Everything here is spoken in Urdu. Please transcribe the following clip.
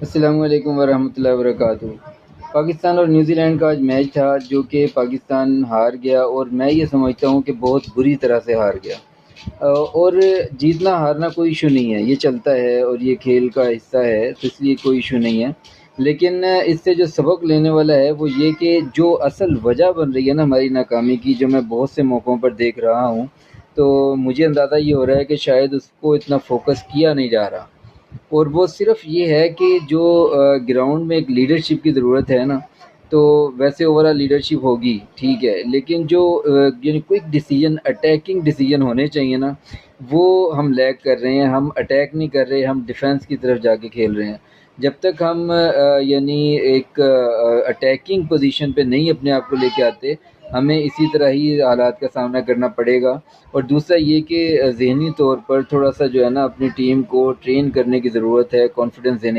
السلام علیکم ورحمۃ اللہ وبرکاتہ۔ پاکستان اور نیوزی لینڈ کا آج میچ تھا جو کہ پاکستان ہار گیا، اور میں یہ سمجھتا ہوں کہ بہت بری طرح سے ہار گیا۔ اور جیتنا ہارنا کوئی ایشو نہیں ہے، یہ چلتا ہے اور یہ کھیل کا حصہ ہے، تو اس لیے کوئی ایشو نہیں ہے۔ لیکن اس سے جو سبق لینے والا ہے وہ یہ کہ جو اصل وجہ بن رہی ہے نا ہماری ناکامی کی، جو میں بہت سے موقعوں پر دیکھ رہا ہوں، تو مجھے اندازہ یہ ہو رہا ہے کہ شاید اس کو اتنا فوکس کیا نہیں جا رہا، اور وہ صرف یہ ہے کہ جو گراؤنڈ میں ایک لیڈرشپ کی ضرورت ہے نا، تو ویسے اوورال لیڈرشپ ہوگی ٹھیک ہے، لیکن جو یعنی کوئک ڈیسیجن، اٹیکنگ ڈیسیجن ہونے چاہیے نا، وہ ہم لیک کر رہے ہیں۔ ہم اٹیک نہیں کر رہے، ہم ڈیفنس کی طرف جا کے کھیل رہے ہیں۔ جب تک ہم یعنی ایک اٹیکنگ پوزیشن پہ نہیں اپنے آپ کو لے کے آتے، ہمیں اسی طرح ہی حالات کا سامنا کرنا پڑے گا۔ اور دوسرا یہ کہ ذہنی طور پر تھوڑا سا جو ہے نا اپنی ٹیم کو ٹرین کرنے کی ضرورت ہے، کانفیڈنس دینے